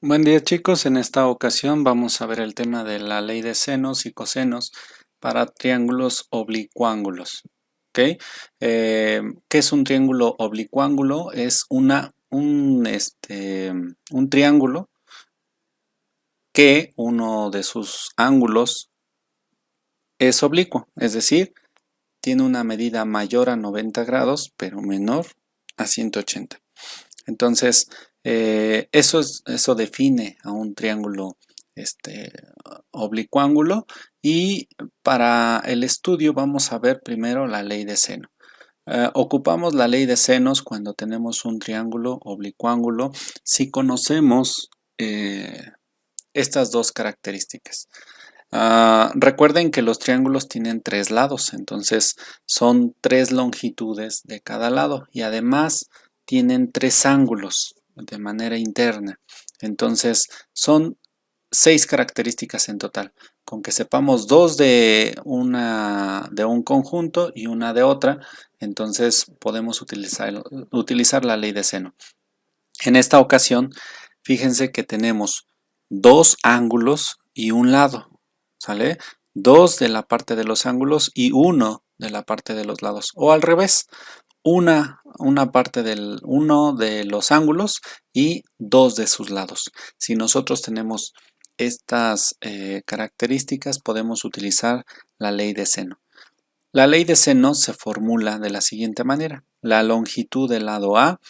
Buen día chicos, en esta ocasión vamos a ver el tema de la ley de senos y cosenos para triángulos oblicuángulos. ¿Ok? ¿Qué es un triángulo oblicuángulo? Es un triángulo que uno de sus ángulos es oblicuo, es decir, tiene una medida mayor a 90 grados pero menor a 180. Entonces, eso define a un triángulo este, oblicuángulo, y para el estudio vamos a ver primero la ley de seno. Ocupamos la ley de senos cuando tenemos un triángulo oblicuángulo si conocemos estas dos características. Recuerden que los triángulos tienen tres lados, entonces son tres longitudes de cada lado y además tienen tres ángulos de manera interna. Entonces son seis características en total. Con que sepamos dos de un conjunto y una de otra, entonces podemos utilizar la ley de seno. En esta ocasión, fíjense que tenemos dos ángulos y un lado. ¿Sale? Dos de la parte de los ángulos y uno de la parte de los lados. O al revés, una parte del uno de los ángulos y dos de sus lados. Si nosotros tenemos estas características, podemos utilizar la ley de seno. La ley de seno se formula de la siguiente manera. La longitud del lado A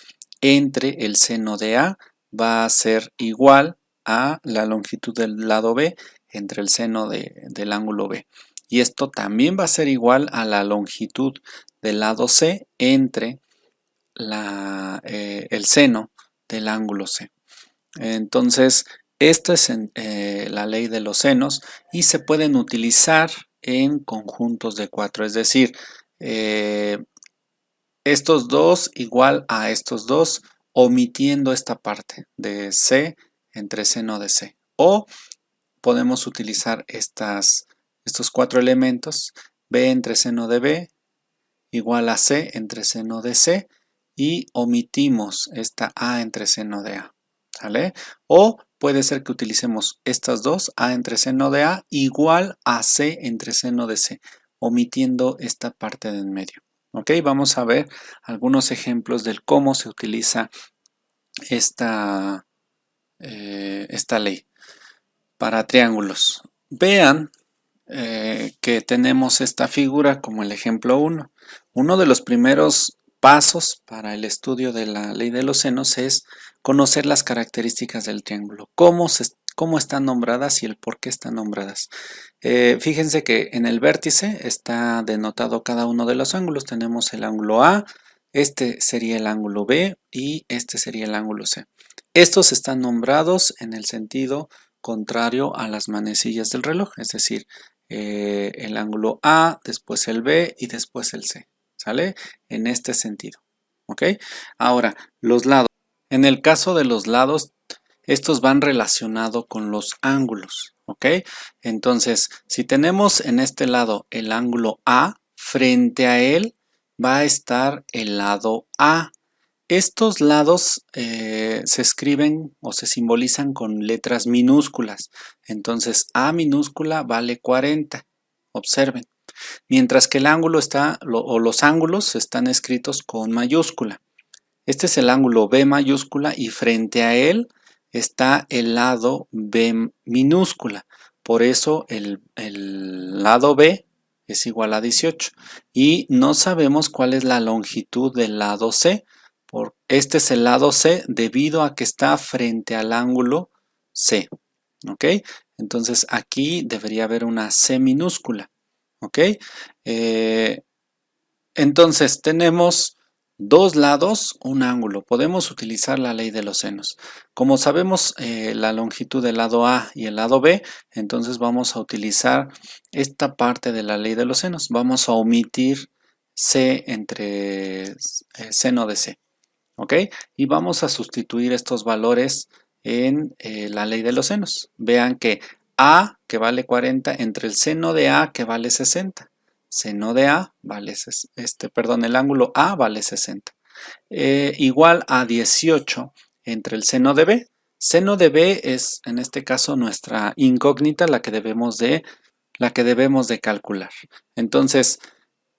entre el seno de A va a ser igual a la longitud del lado B entre el seno del ángulo B. Y esto también va a ser igual a la longitud del lado C entre el seno del ángulo C. Entonces, esta es la ley de los senos y se pueden utilizar en conjuntos de 4, es decir, estos dos igual a estos dos, omitiendo esta parte de C entre seno de C. O podemos utilizar estos cuatro elementos, B entre seno de B igual a C entre seno de C, y omitimos esta A entre seno de A. ¿Sale? O puede ser que utilicemos estas dos, A entre seno de A igual a C entre seno de C, omitiendo esta parte de en medio. ¿Ok? Vamos a ver algunos ejemplos del cómo se utiliza esta ley para triángulos. Vean que tenemos esta figura como el ejemplo 1. Uno de los primeros pasos para el estudio de la ley de los senos es conocer las características del triángulo, cómo están nombradas y el por qué están nombradas. Fíjense que en el vértice está denotado cada uno de los ángulos. Tenemos el ángulo A, este sería el ángulo B y este sería el ángulo C. Estos están nombrados en el sentido contrario a las manecillas del reloj, es decir, el ángulo A, después el B y después el C. ¿Sale? En este sentido. ¿Ok? Ahora, los lados. En el caso de los lados, estos van relacionados con los ángulos. ¿Ok? Entonces, si tenemos en este lado el ángulo A, frente a él va a estar el lado A. Estos lados se escriben o se simbolizan con letras minúsculas. Entonces, A minúscula vale 40. Observen. Mientras que el ángulo o los ángulos están escritos con mayúscula. Este es el ángulo B mayúscula y frente a él está el lado B minúscula. Por eso el lado B es igual a 18. Y no sabemos cuál es la longitud del lado C. Este es el lado C debido a que está frente al ángulo C. ¿Ok? Entonces aquí debería haber una C minúscula. ¿Ok? Entonces tenemos dos lados, un ángulo. Podemos utilizar la ley de los senos. Como sabemos la longitud del lado A y el lado B, entonces vamos a utilizar esta parte de la ley de los senos. Vamos a omitir C entre seno de C. ¿Ok? Y vamos a sustituir estos valores en la ley de los senos. Vean que A, que vale 40, entre el seno de A, que vale 60. Seno de A vale, el ángulo A vale 60. Igual a 18 entre el seno de B. Seno de B es en este caso nuestra incógnita, la que debemos de calcular. Entonces,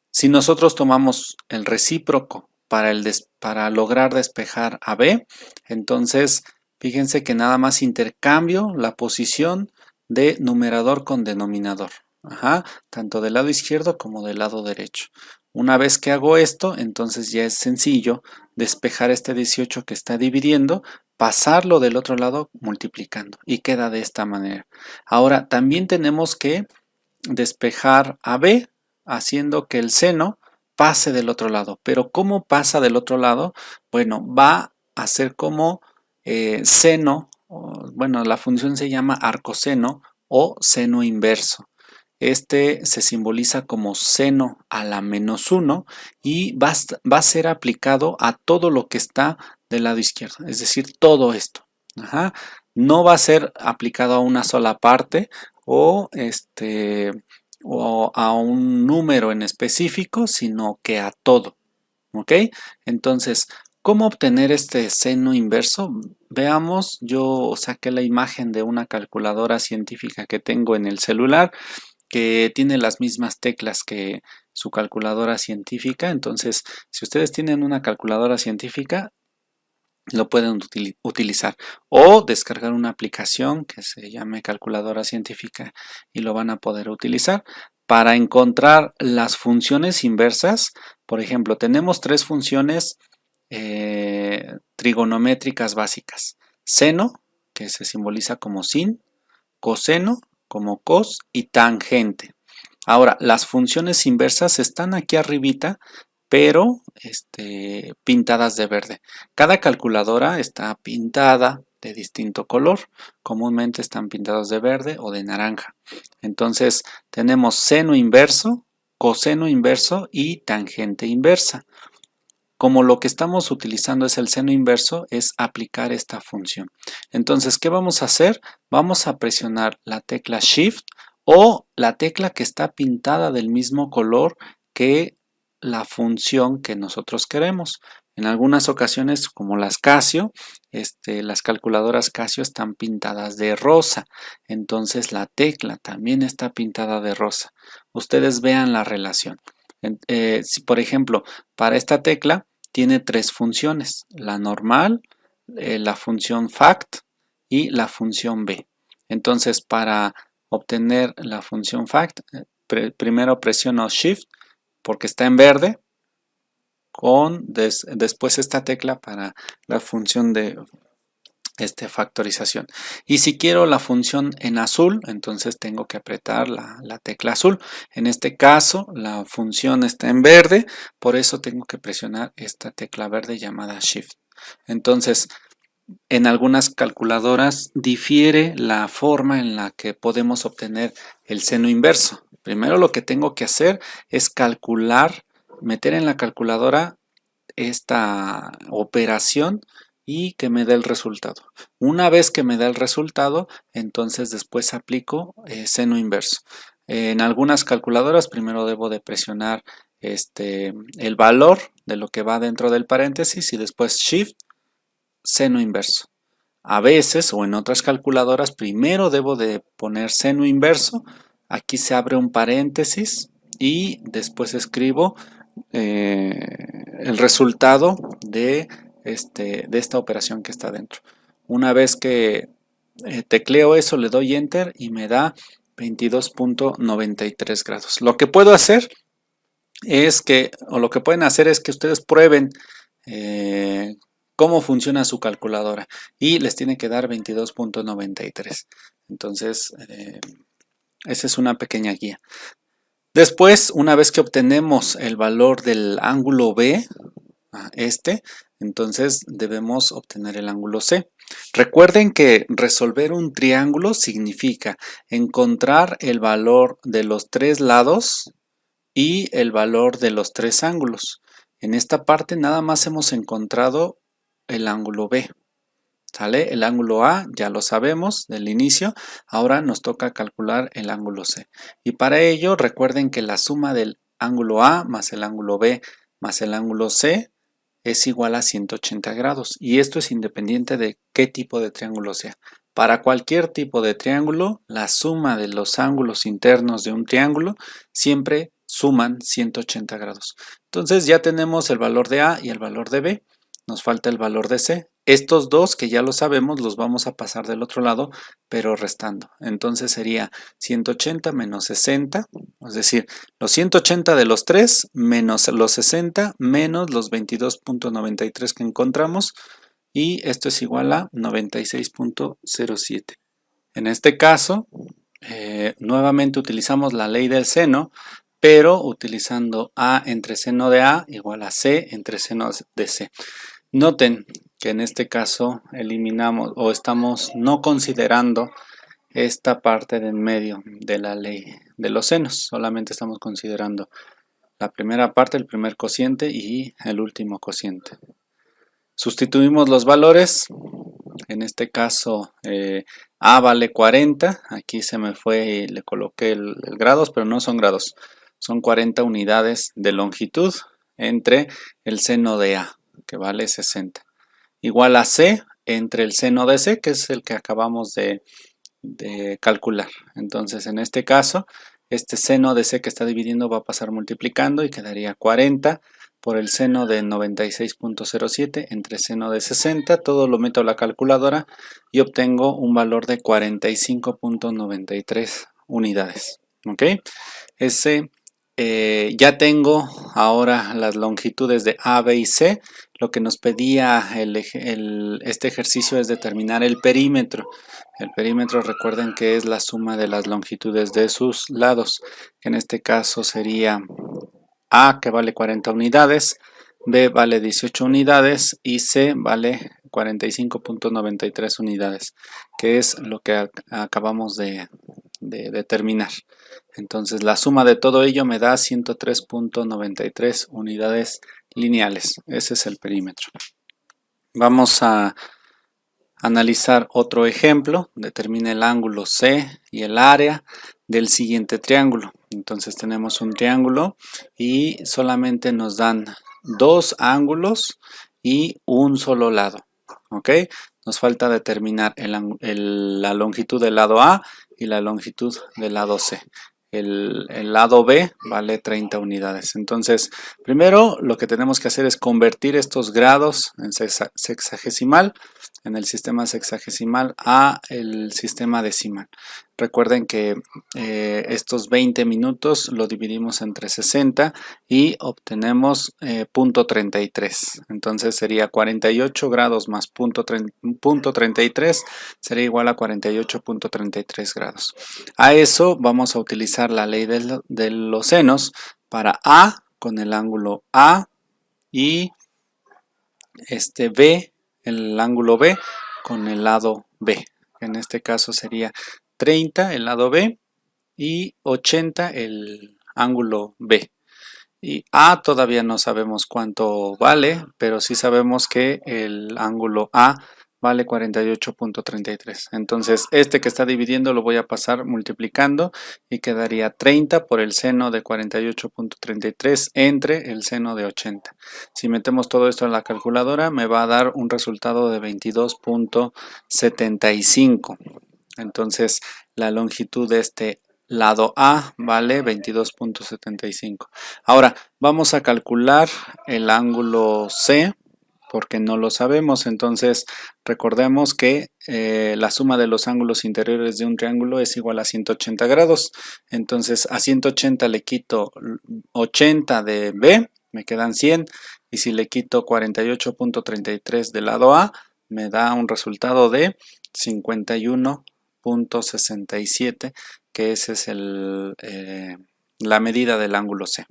si nosotros tomamos el recíproco para lograr despejar a B, entonces fíjense que nada más intercambio la posición de numerador con denominador. Tanto del lado izquierdo como del lado derecho. Una vez que hago esto, entonces ya es sencillo despejar este 18 que está dividiendo, pasarlo del otro lado multiplicando y queda de esta manera. Ahora también tenemos que despejar a B haciendo que el seno pase del otro lado. Pero ¿cómo pasa del otro lado? Bueno, va a ser como seno, bueno, la función se llama arcoseno o seno inverso. Este se simboliza como seno a la -1 y va a ser aplicado a todo lo que está del lado izquierdo, es decir, todo esto. No va a ser aplicado a una sola parte o, o a un número en específico, sino que a todo. ¿Ok? Entonces, ¿cómo obtener este seno inverso? Veamos, yo saqué la imagen de una calculadora científica que tengo en el celular que tiene las mismas teclas que su calculadora científica. Entonces, si ustedes tienen una calculadora científica, lo pueden utilizar o descargar una aplicación que se llame calculadora científica y lo van a poder utilizar para encontrar las funciones inversas. Por ejemplo, tenemos tres funciones trigonométricas básicas: seno, que se simboliza como sin; coseno, como cos; y tangente. Ahora, las funciones inversas están aquí arribita, pero pintadas de verde. Cada calculadora está pintada de distinto color. Comúnmente están pintados de verde o de naranja. Entonces tenemos seno inverso, coseno inverso y tangente inversa. Como lo que estamos utilizando es el seno inverso, es aplicar esta función. Entonces, ¿qué vamos a hacer? Vamos a presionar la tecla Shift o la tecla que está pintada del mismo color que la función que nosotros queremos. En algunas ocasiones, como las Casio, las calculadoras Casio están pintadas de rosa. Entonces la tecla también está pintada de rosa. Ustedes vean la relación. Si, por ejemplo, para esta tecla tiene tres funciones: la normal, la función fact y la función b. Entonces, para obtener la función fact, primero presiono Shift porque está en verde, después esta tecla para la función de factorización. Y si quiero la función en azul, entonces tengo que apretar la tecla azul. En este caso, la función está en verde, por eso tengo que presionar esta tecla verde llamada Shift. Entonces, en algunas calculadoras difiere la forma en la que podemos obtener el seno inverso. Primero lo que tengo que hacer es calcular, meter en la calculadora esta operación y que me dé el resultado. Una vez que me da el resultado, entonces después aplico seno inverso. En algunas calculadoras primero debo de presionar el valor de lo que va dentro del paréntesis y después Shift, seno inverso. A veces o en otras calculadoras primero debo de poner seno inverso. Aquí se abre un paréntesis y después escribo el resultado de esta operación que está dentro. Una vez que tecleo eso, le doy Enter y me da 22.93 grados. Lo que puedo hacer es que, o lo que pueden hacer es que ustedes prueben cómo funciona su calculadora y les tiene que dar 22.93. Entonces, esa es una pequeña guía. Después, una vez que obtenemos el valor del ángulo B, entonces debemos obtener el ángulo C. Recuerden que resolver un triángulo significa encontrar el valor de los tres lados y el valor de los tres ángulos. En esta parte nada más hemos encontrado el ángulo B. ¿Sale? El ángulo A ya lo sabemos del inicio, ahora nos toca calcular el ángulo C. Y para ello recuerden que la suma del ángulo A más el ángulo B más el ángulo C es igual a 180 grados. Y esto es independiente de qué tipo de triángulo sea. Para cualquier tipo de triángulo, la suma de los ángulos internos de un triángulo siempre suman 180 grados. Entonces ya tenemos el valor de A y el valor de B. Nos falta el valor de C. Estos dos, que ya lo sabemos, los vamos a pasar del otro lado, pero restando. Entonces sería 180 menos 60, es decir, los 180 de los 3 menos los 60 menos los 22.93 que encontramos, y esto es igual a 96.07. En este caso, nuevamente utilizamos la ley del seno, pero utilizando A entre seno de A igual a C entre seno de C. Noten que en este caso eliminamos o estamos no considerando esta parte de en medio de la ley de los senos. Solamente estamos considerando la primera parte, el primer cociente y el último cociente. Sustituimos los valores. En este caso A vale 40. Aquí se me fue y le coloqué el grados, pero no son grados. Son 40 unidades de longitud entre el seno de A, que vale 60. Igual a C entre el seno de C, que es el que acabamos de calcular. Entonces en este caso, este seno de C que está dividiendo va a pasar multiplicando y quedaría 40 por el seno de 96.07 entre seno de 60. Todo lo meto a la calculadora y obtengo un valor de 45.93 unidades. ¿Ok? Ya tengo ahora las longitudes de A, B y C. Lo que nos pedía este ejercicio es determinar el perímetro. El perímetro, recuerden que es la suma de las longitudes de sus lados, que en este caso sería A, que vale 40 unidades, B vale 18 unidades y C vale 45.93 unidades, que es lo que acabamos de determinar. Entonces la suma de todo ello me da 103.93 unidades lineales. Ese es el perímetro. Vamos a analizar otro ejemplo. Determina el ángulo C y el área del siguiente triángulo. Entonces tenemos un triángulo y solamente nos dan dos ángulos y un solo lado. ¿Ok? Nos falta determinar la longitud del lado A y la longitud del lado C. El lado B vale 30 unidades. Entonces, primero lo que tenemos que hacer es convertir estos grados en sexagesimal, en el sistema sexagesimal a el sistema decimal. Recuerden que estos 20 minutos lo dividimos entre 60 y obtenemos punto 33. Entonces sería 48 grados más punto 33 sería igual a 48.33 grados. A eso vamos a utilizar la ley de los senos para A con el ángulo A y B, el ángulo B con el lado B. En este caso sería 30 el lado B y 80 el ángulo B. Y A todavía no sabemos cuánto vale, pero sí sabemos que el ángulo A vale 48.33. Entonces este que está dividiendo lo voy a pasar multiplicando y quedaría 30 por el seno de 48.33 entre el seno de 80. Si metemos todo esto en la calculadora me va a dar un resultado de 22.75. Entonces la longitud de este lado A vale 22.75. Ahora vamos a calcular el ángulo C porque no lo sabemos. Entonces recordemos que la suma de los ángulos interiores de un triángulo es igual a 180 grados. Entonces a 180 le quito 80 de B, me quedan 100. Y si le quito 48.33 del lado A, me da un resultado de 51.67, que esa es la medida del ángulo C.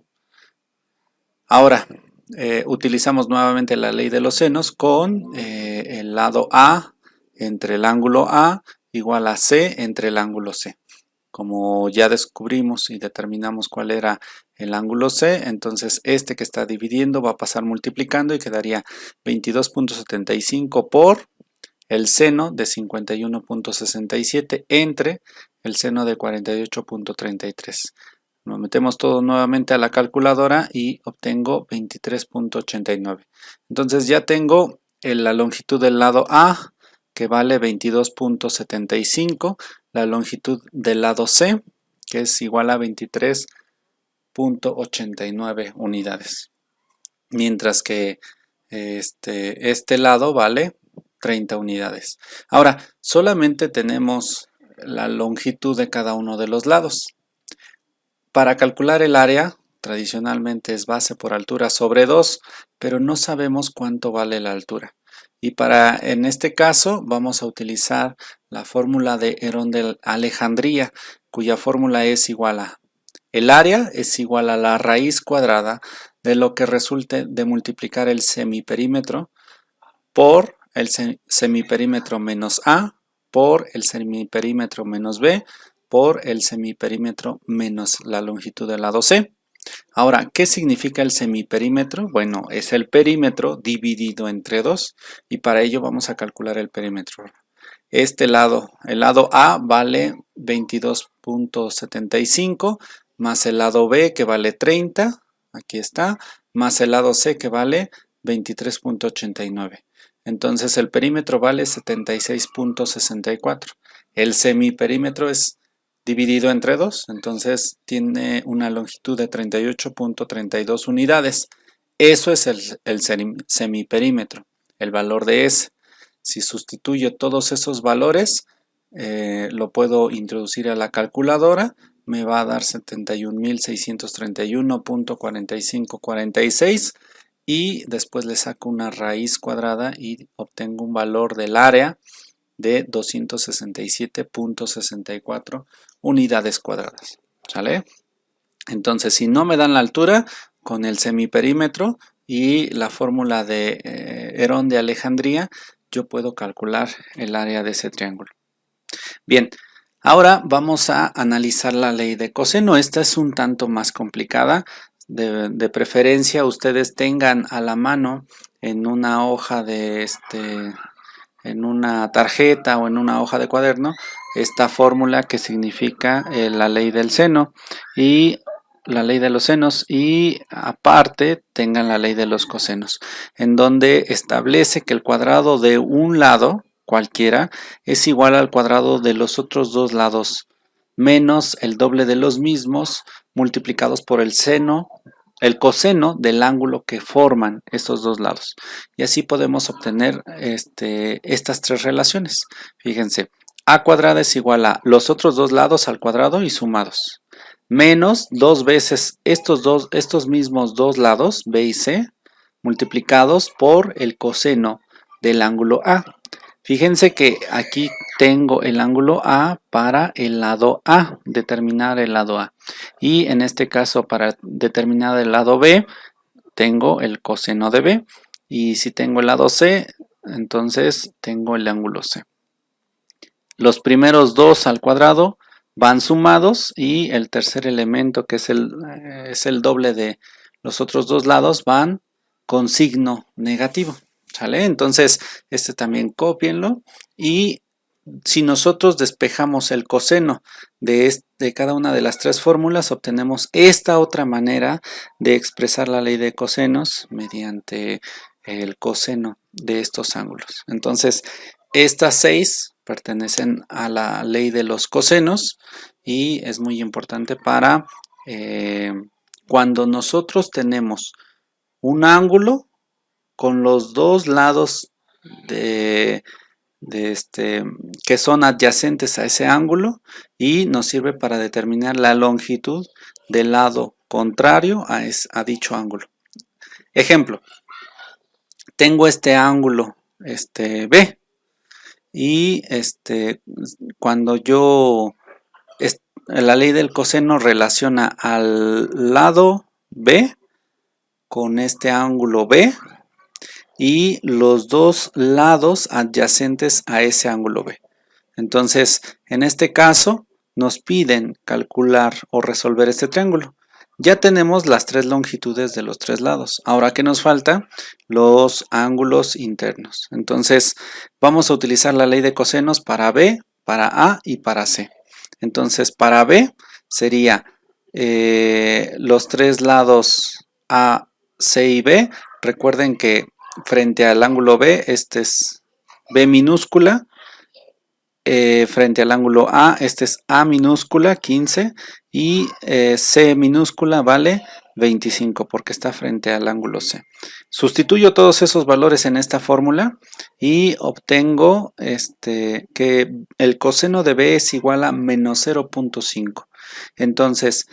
Ahora, utilizamos nuevamente la ley de los senos con el lado A entre el ángulo A igual a C entre el ángulo C. Como ya descubrimos y determinamos cuál era el ángulo C, entonces este que está dividiendo va a pasar multiplicando y quedaría 22.75 por el seno de 51.67 entre el seno de 48.33. Lo metemos todo nuevamente a la calculadora y obtengo 23.89. Entonces ya tengo la longitud del lado A, que vale 22.75, la longitud del lado C, que es igual a 23.89 unidades. Mientras que este lado vale 30 unidades. Ahora, solamente tenemos la longitud de cada uno de los lados. Para calcular el área, tradicionalmente es base por altura sobre 2, pero no sabemos cuánto vale la altura. Y en este caso vamos a utilizar la fórmula de Herón de Alejandría, cuya fórmula es igual a el área es igual a la raíz cuadrada de lo que resulte de multiplicar el semiperímetro por el semiperímetro menos A por el semiperímetro menos B por el semiperímetro menos la longitud del lado C. Ahora, ¿qué significa el semiperímetro? Bueno, es el perímetro dividido entre 2 y para ello vamos a calcular el perímetro. Este lado, el lado A vale 22.75 más el lado B que vale 30, aquí está, más el lado C que vale 23.89. Entonces el perímetro vale 76.64. El semiperímetro es dividido entre 2, entonces tiene una longitud de 38.32 unidades. Eso es el semiperímetro, el valor de S. Si sustituyo todos esos valores, lo puedo introducir a la calculadora, me va a dar 71.631.4546 y después le saco una raíz cuadrada y obtengo un valor del área de 267.64 unidades cuadradas. ¿Sale? Entonces, si no me dan la altura, con el semiperímetro y la fórmula de Herón de Alejandría, yo puedo calcular el área de ese triángulo. Bien, ahora vamos a analizar la ley de coseno. Esta es un tanto más complicada. De preferencia, ustedes tengan a la mano en una hoja de en una tarjeta o en una hoja de cuaderno esta fórmula que significa la ley del seno y la ley de los senos y aparte tengan la ley de los cosenos, en donde establece que el cuadrado de un lado cualquiera es igual al cuadrado de los otros dos lados menos el doble de los mismos multiplicados por el coseno del ángulo que forman estos dos lados. Y así podemos obtener estas tres relaciones. Fíjense, a cuadrada es igual a los otros dos lados al cuadrado y sumados, menos dos veces estos mismos dos lados, B y C, multiplicados por el coseno del ángulo A. Fíjense que aquí tengo el ángulo A para el lado A, determinar el lado A. Y en este caso para determinar el lado B, tengo el coseno de B. Y si tengo el lado C, entonces tengo el ángulo C. Los primeros dos al cuadrado van sumados y el tercer elemento, que es el doble de los otros dos lados, van con signo negativo. ¿Sale? Entonces, también cópienlo y si nosotros despejamos el coseno de cada una de las tres fórmulas, obtenemos esta otra manera de expresar la ley de cosenos mediante el coseno de estos ángulos. Entonces, estas 6 pertenecen a la ley de los cosenos y es muy importante para cuando nosotros tenemos un ángulo con los dos lados que son adyacentes a ese ángulo y nos sirve para determinar la longitud del lado contrario a dicho ángulo. Ejemplo, tengo este ángulo B y cuando la ley del coseno relaciona al lado B con este ángulo B y los dos lados adyacentes a ese ángulo B. Entonces, en este caso, nos piden calcular o resolver este triángulo. Ya tenemos las tres longitudes de los tres lados. Ahora, ¿qué nos falta? Los ángulos internos. Entonces, vamos a utilizar la ley de cosenos para B, para A y para C. Entonces, para B sería los tres lados A, C y B. Recuerden que frente al ángulo B, este es B minúscula. Frente al ángulo A, este es A minúscula, 15, y C minúscula vale 25 porque está frente al ángulo C. Sustituyo todos esos valores en esta fórmula y obtengo que el coseno de B es igual a menos 0.5. Entonces,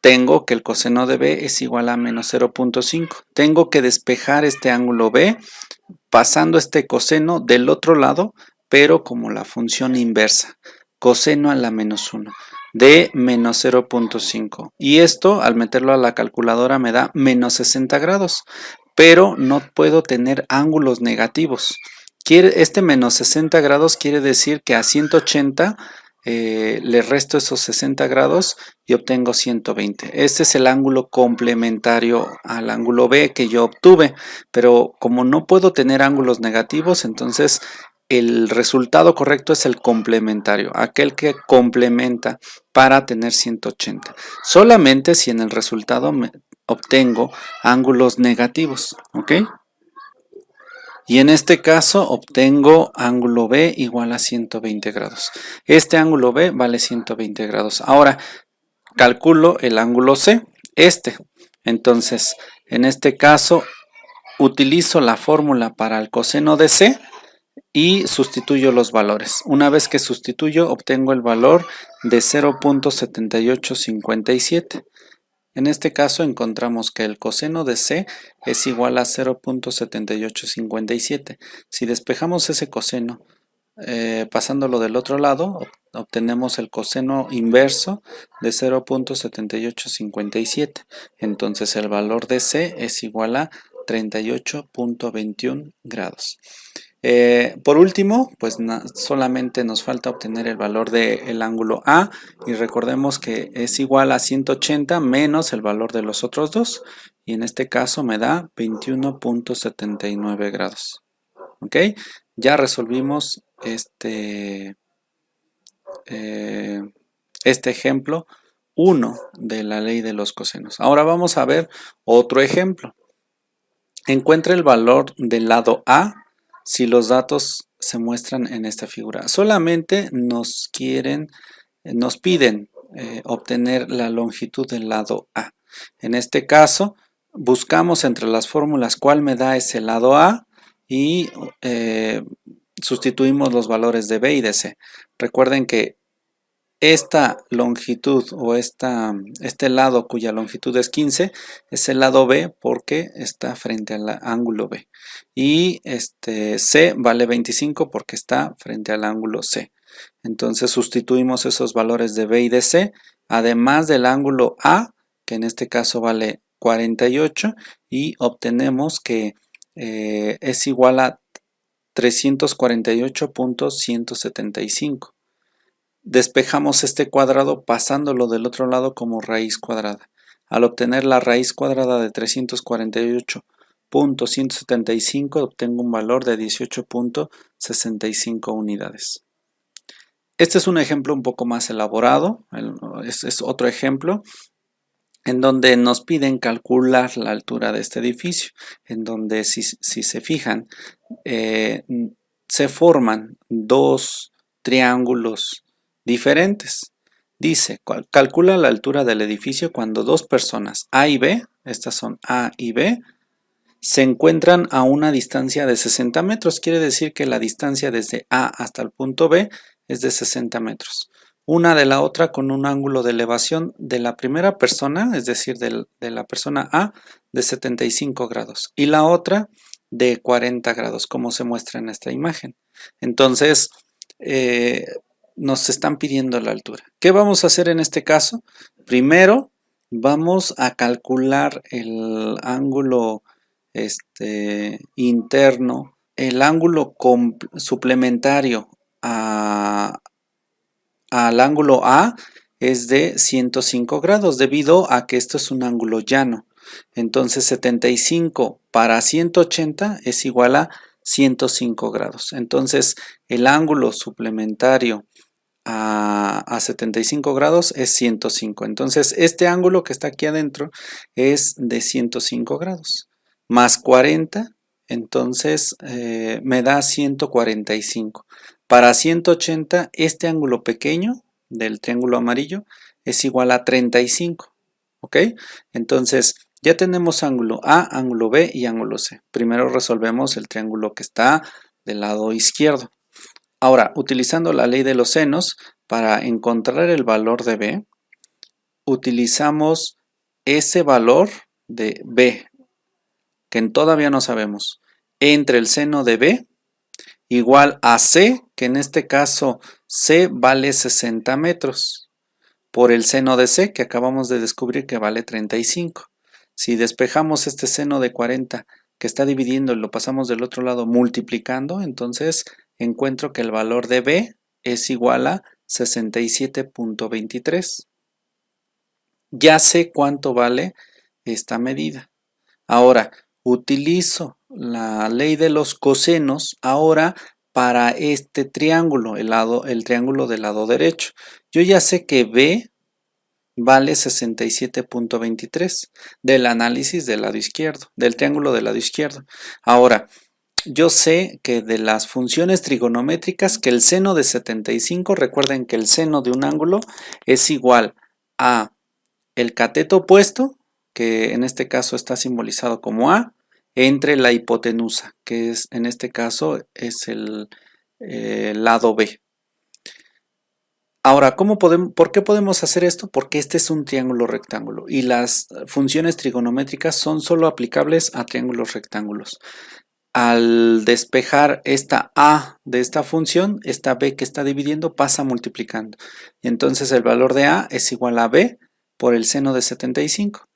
tengo que el coseno de B es igual a menos 0.5. Tengo que despejar este ángulo B pasando este coseno del otro lado, pero como la función inversa, coseno a la menos 1 de menos 0.5. Y esto, al meterlo a la calculadora, me da menos 60 grados, pero no puedo tener ángulos negativos. Este menos 60 grados quiere decir que a 180 le resto esos 60 grados y obtengo 120. Este es el ángulo complementario al ángulo B que yo obtuve, pero como no puedo tener ángulos negativos, entonces el resultado correcto es el complementario, aquel que complementa para tener 180. Solamente si en el resultado obtengo ángulos negativos, ¿ok? Y en este caso obtengo ángulo B igual a 120 grados. Este ángulo B vale 120 grados. Ahora calculo el ángulo C, Entonces, en este caso utilizo la fórmula para el coseno de C y sustituyo los valores. Una vez que sustituyo, obtengo el valor de 0.7857. En este caso encontramos que el coseno de C es igual a 0.7857. Si despejamos ese coseno pasándolo del otro lado, obtenemos el coseno inverso de 0.7857. Entonces el valor de C es igual a 38.21 grados. Por último, pues solamente nos falta obtener el valor del ángulo A y recordemos que es igual a 180 menos el valor de los otros dos y en este caso me da 21.79 grados. ¿Ok? Ya resolvimos este ejemplo 1 de la ley de los cosenos. Ahora vamos a ver otro ejemplo. Encuentra el valor del lado A si los datos se muestran en esta figura. Solamente nos piden obtener la longitud del lado A. En este caso, buscamos entre las fórmulas cuál me da ese lado A y sustituimos los valores de B y de C. Recuerden que esta longitud o este lado cuya longitud es 15 es el lado B porque está frente al ángulo B y C vale 25 porque está frente al ángulo C. Entonces sustituimos esos valores de B y de C además del ángulo A que en este caso vale 48 y obtenemos que es igual a 348.175. Despejamos este cuadrado pasándolo del otro lado como raíz cuadrada. Al obtener la raíz cuadrada de 348.175 obtengo un valor de 18.65 unidades. Este es un ejemplo un poco más elaborado, es otro ejemplo en donde nos piden calcular la altura de este edificio, en donde si se fijan se forman dos triángulos diferentes. Dice, calcula la altura del edificio cuando dos personas A y B, estas son A y B, se encuentran a una distancia de 60 metros. Quiere decir que la distancia desde A hasta el punto B es de 60 metros. Una de la otra con un ángulo de elevación de la primera persona, es decir, de la persona A, de 75 grados y la otra de 40 grados, como se muestra en esta imagen. Entonces, nos están pidiendo la altura. ¿Qué vamos a hacer en este caso? Primero, vamos a calcular el ángulo interno, el ángulo suplementario al ángulo A es de 105 grados debido a que esto es un ángulo llano. Entonces 75 para 180 es igual a 105 grados. Entonces el ángulo suplementario a 75 grados es 105. Entonces este ángulo que está aquí adentro es de 105 grados. Más 40, entonces me da 145. Para 180, este ángulo pequeño del triángulo amarillo es igual a 35. ¿Ok? Entonces ya tenemos ángulo A, ángulo B y ángulo C. Primero resolvemos el triángulo que está del lado izquierdo. Ahora, utilizando la ley de los senos, para encontrar el valor de B, utilizamos ese valor de B, que todavía no sabemos, entre el seno de B igual a C, que en este caso C vale 60 metros, por el seno de C, que acabamos de descubrir que vale 35. Si despejamos este seno de 40 que está dividiendo y lo pasamos del otro lado multiplicando, entonces encuentro que el valor de B es igual a 67.23. Ya sé cuánto vale esta medida. Ahora, utilizo la ley de los cosenos ahora para este triángulo, el triángulo del lado derecho. Yo ya sé que B vale 67.23 del análisis del lado izquierdo, del triángulo del lado izquierdo. Ahora, yo sé que de las funciones trigonométricas que el seno de 75, recuerden que el seno de un ángulo es igual a el cateto opuesto, que en este caso está simbolizado como A, entre la hipotenusa, que es en este caso es el lado B. Ahora, ¿por qué podemos hacer esto? Porque este es un triángulo rectángulo y las funciones trigonométricas son solo aplicables a triángulos rectángulos. Al despejar esta A de esta función, esta B que está dividiendo pasa multiplicando. Y entonces el valor de A es igual a B por el seno de 75.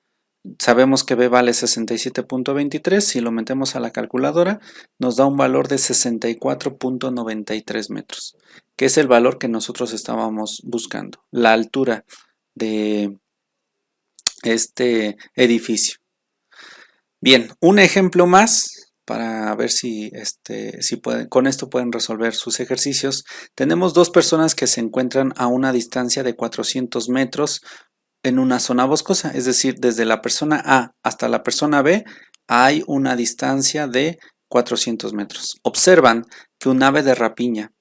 Sabemos que B vale 67.23, si lo metemos a la calculadora nos da un valor de 64.93 metros, que es el valor que nosotros estábamos buscando, la altura de este edificio. Bien, un ejemplo más para ver si con esto pueden resolver sus ejercicios. Tenemos dos personas que se encuentran a una distancia de 400 metros en una zona boscosa, es decir, desde la persona A hasta la persona B hay una distancia de 400 metros. Observan que un ave de rapiña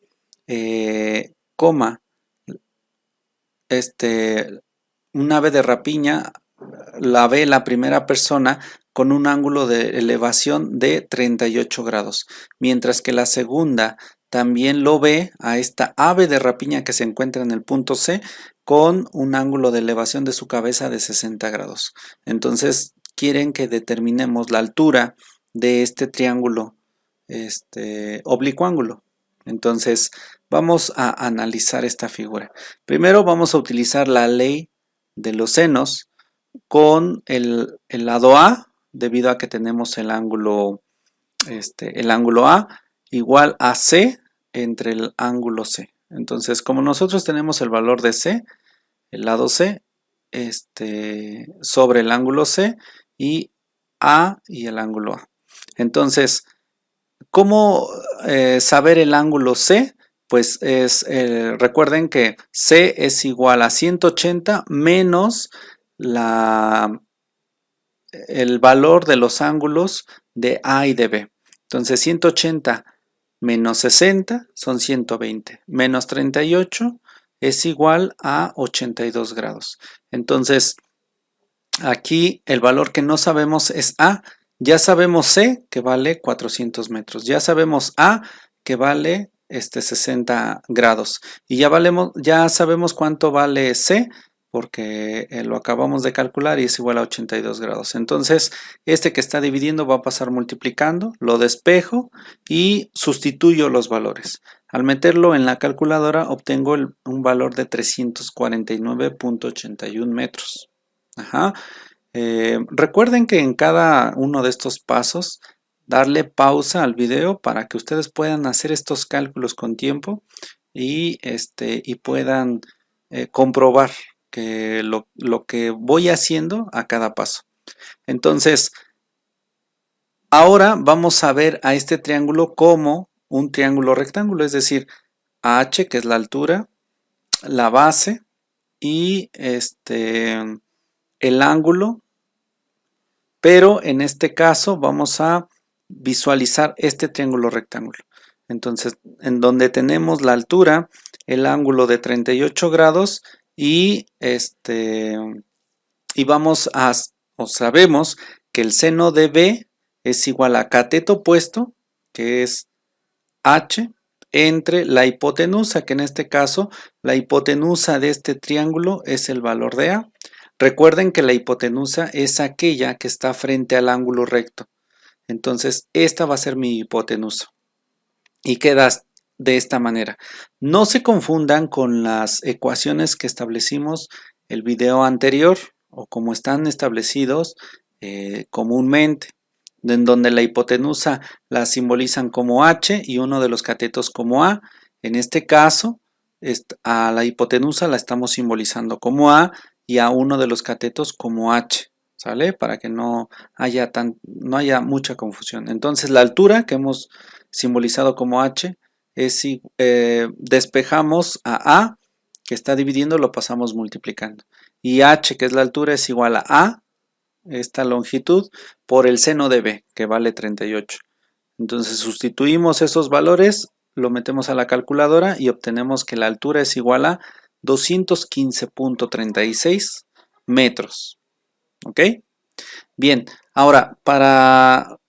un ave de rapiña la ve la primera persona con un ángulo de elevación de 38 grados, mientras que la segunda también lo ve a esta ave de rapiña que se encuentra en el punto C con un ángulo de elevación de su cabeza de 60 grados. Entonces quieren que determinemos la altura de este triángulo, oblicuo ángulo. Entonces vamos a analizar esta figura. Primero vamos a utilizar la ley de los senos con el lado A, debido a que tenemos el ángulo A igual a C entre el ángulo C. Entonces, como nosotros tenemos el valor de C, el lado C, sobre el ángulo C y A y el ángulo A. Entonces, ¿cómo saber el ángulo C? Pues recuerden que C es igual a 180 menos el valor de los ángulos de A y de B. Entonces 180 menos 60 son 120, menos 38 es igual a 82 grados. Entonces aquí el valor que no sabemos es A. Ya sabemos C que vale 400 metros. Ya sabemos A que vale 60 grados. Y ya sabemos cuánto vale C porque lo acabamos de calcular y es igual a 82 grados. Entonces, este que está dividiendo va a pasar multiplicando, lo despejo y sustituyo los valores. Al meterlo en la calculadora obtengo un valor de 349.81 metros. Ajá. Recuerden que en cada uno de estos pasos darle pausa al video para que ustedes puedan hacer estos cálculos con tiempo y puedan comprobar que lo que voy haciendo a cada paso. Entonces, ahora vamos a ver a este triángulo como un triángulo rectángulo, es decir, H, que es la altura, la base y el ángulo, pero en este caso vamos a visualizar este triángulo rectángulo. Entonces, en donde tenemos la altura, el ángulo de 38 grados y vamos a, o sabemos que el seno de B es igual a cateto opuesto, que es H, entre la hipotenusa, que en este caso la hipotenusa de este triángulo es el valor de A. Recuerden que la hipotenusa es aquella que está frente al ángulo recto. Entonces, esta va a ser mi hipotenusa. Y queda de esta manera. No se confundan con las ecuaciones que establecimos el video anterior o como están establecidos comúnmente, en donde la hipotenusa la simbolizan como H y uno de los catetos como A. En este caso, a la hipotenusa la estamos simbolizando como A y a uno de los catetos como H, ¿sale? Para que no haya mucha confusión. Entonces, la altura que hemos simbolizado como H es si despejamos a que está dividiendo, lo pasamos multiplicando. Y H, que es la altura, es igual a esta longitud, por el seno de B, que vale 38. Entonces sustituimos esos valores, lo metemos a la calculadora y obtenemos que la altura es igual a 215.36 metros. ¿Ok? Bien, ahora para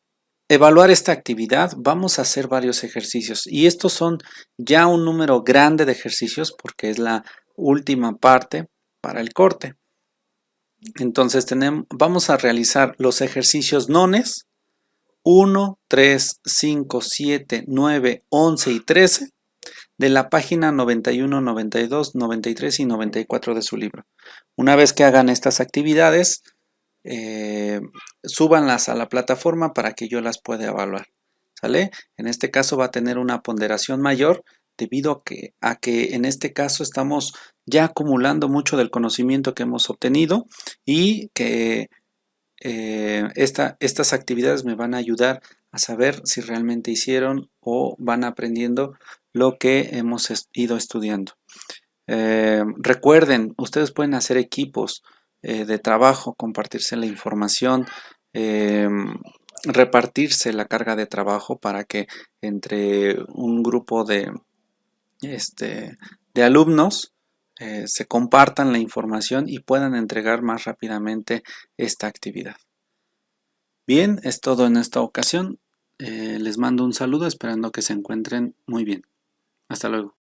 evaluar esta actividad vamos a hacer varios ejercicios y estos son ya un número grande de ejercicios porque es la última parte para el corte. Entonces vamos a realizar los ejercicios nones 1, 3, 5, 7, 9, 11 y 13 de la página 91, 92, 93 y 94 de su libro. Una vez que hagan estas actividades, súbanlas a la plataforma para que yo las pueda evaluar. ¿Sale? En este caso va a tener una ponderación mayor debido a que en este caso estamos ya acumulando mucho del conocimiento que hemos obtenido y que estas actividades me van a ayudar a saber si realmente hicieron o van aprendiendo lo que hemos ido estudiando. Recuerden, ustedes pueden hacer equipos de trabajo, compartirse la información, repartirse la carga de trabajo para que entre un grupo de alumnos se compartan la información y puedan entregar más rápidamente esta actividad. Bien, es todo en esta ocasión. Les mando un saludo esperando que se encuentren muy bien. Hasta luego.